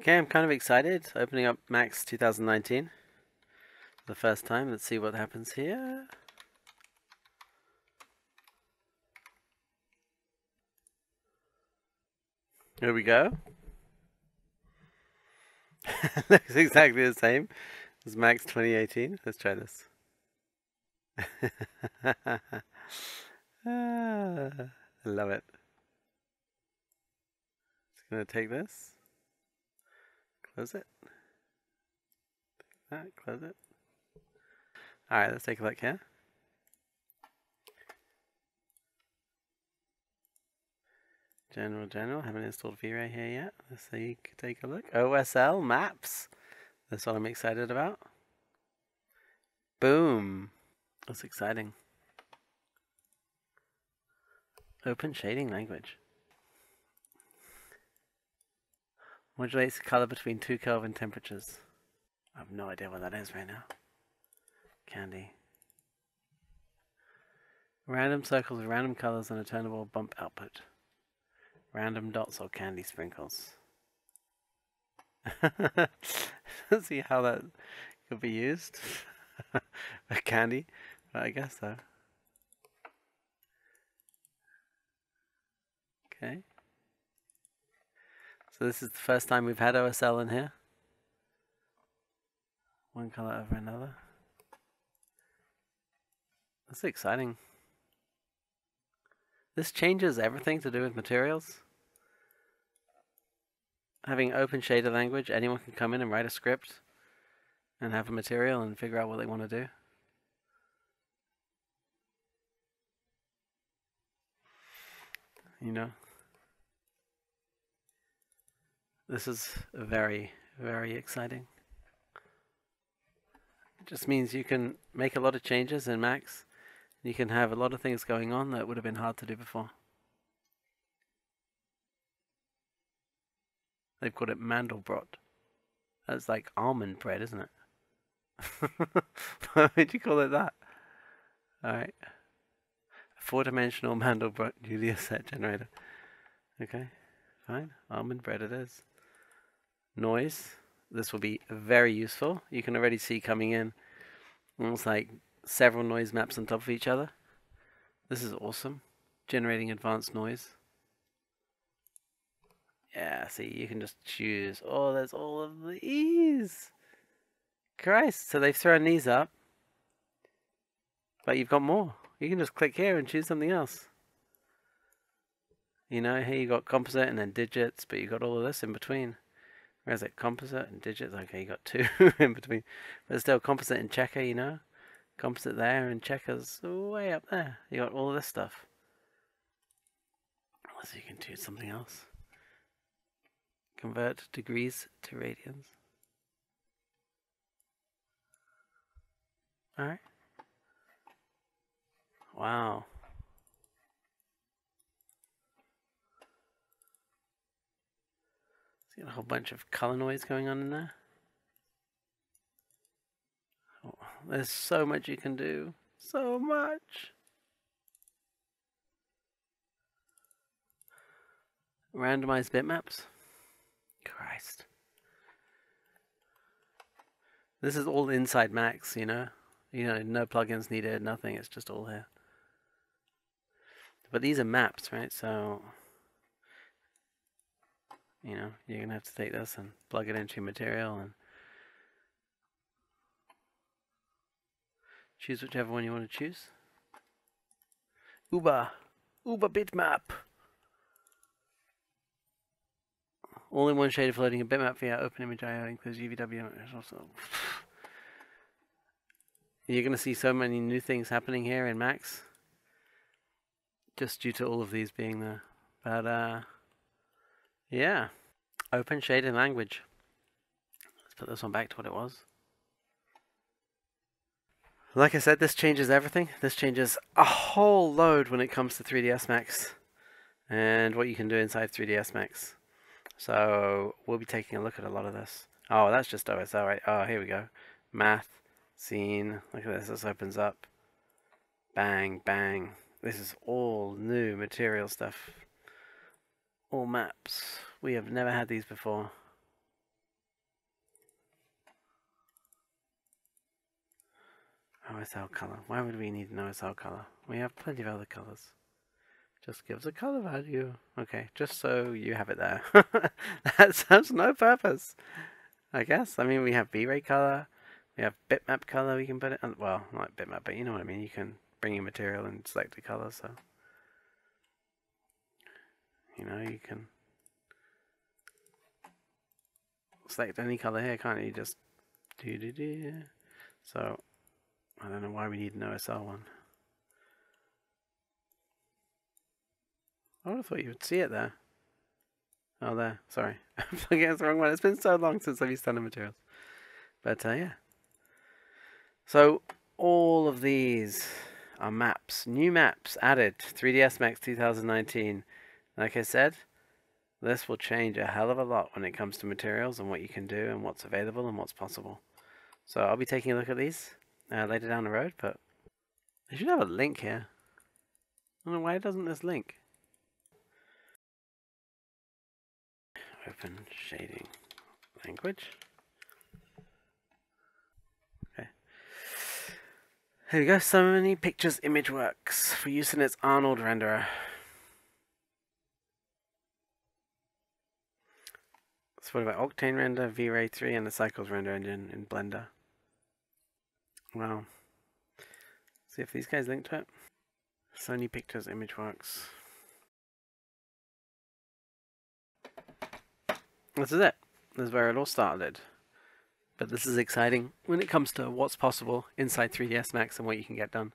Okay, I'm kind of excited. Opening up Max 2019 for the first time. Let's see what happens here. Here we go. Looks exactly the same as Max 2018. Let's try this. I love it. Just gonna take this, close it, close it. Alright, let's take a look here. General, haven't installed V-Ray here yet. Let's see, take a look. OSL maps. That's what I'm excited about. Boom. That's exciting. Open shading language. Modulates the color between 2 Kelvin temperatures. I have no idea what that is right now. Candy. Random circles with random colors and a turnable bump output. Random dots or candy sprinkles. Let's see how that could be used. A candy? I guess so. Okay. So this is the first time we've had OSL in here. One color over another. That's exciting. This changes everything to do with materials. Having open shader language, anyone can come in and write a script and have a material and figure out what they want to do. You know, this is very, very exciting. It just means you can make a lot of changes in Max. You can have a lot of things going on that would have been hard to do before. They've called it Mandelbrot. That's like almond bread, isn't it? Why would you call it that? Alright. 4-dimensional Mandelbrot Julia set generator. Okay, fine. Almond bread it is. Noise. This will be very useful. You can already see coming in almost like several noise maps on top of each other. This is awesome. Generating advanced noise. Yeah, see, you can just choose. Oh, there's all of these. Christ, so they've thrown these up. But you've got more. You can just click here and choose something else. You know, here you got composite and then digits, but you got all of this in between. Where's it? Composite and digits. Okay, you got 2 in between. But still composite and checker, you know. Composite there and checkers way up there. You got all of this stuff. So you can choose something else. Convert degrees to radians. Alright. Wow. See a whole bunch of color noise going on in there. Oh, there's so much you can do. So much. Randomized bitmaps. Christ. This is all inside Max, you know. You know, no plugins needed, nothing. It's just all here. But these are maps, right? So, you know, you're going to have to take this and plug it into your material and choose whichever one you want to choose. Uber bitmap. All in one shader floating a bitmap via OpenImage.io includes UVW. You're going to see so many new things happening here in Max. Just due to all of these being there. But, yeah. Open shading language. Let's put this one back to what it was. Like I said, this changes everything. This changes a whole load when it comes to 3ds Max. And what you can do inside 3ds Max. So we'll be taking a look at a lot of this. Oh, that's just OSL, right? Oh, here we go. Math, scene. Look at this. This opens up. Bang, bang. This is all new material stuff. All maps. We have never had these before. OSL color. Why would we need an OSL color? We have plenty of other colors. Just gives a color value. Okay, just so you have it there. That serves no purpose, I guess. I mean, we have V-Ray color. We have bitmap color. We can put it on. Well, not bitmap, but you know what I mean. You can bring in material and select the color. So, you know, you can select any color here, can't you? Just do. So, I don't know why we need an OSL one. I would have thought you would see it there. Oh, there. Sorry. I'm looking at the wrong one. It's been so long since I've used standard materials. But, yeah. So, all of these are maps. New maps added. 3ds Max 2019. Like I said, this will change a hell of a lot when it comes to materials and what you can do and what's available and what's possible. So, I'll be taking a look at these later down the road, but they should have a link here. I don't know, why doesn't this link? Open shading language. Okay. Here we go. Sony Pictures ImageWorks for use in its Arnold renderer. Supported by Octane Render, V-Ray 3, and the Cycles render engine in Blender. Wow. See if these guys link to it. Sony Pictures ImageWorks. This is it. This is where it all started. But this is exciting when it comes to what's possible inside 3ds Max and what you can get done.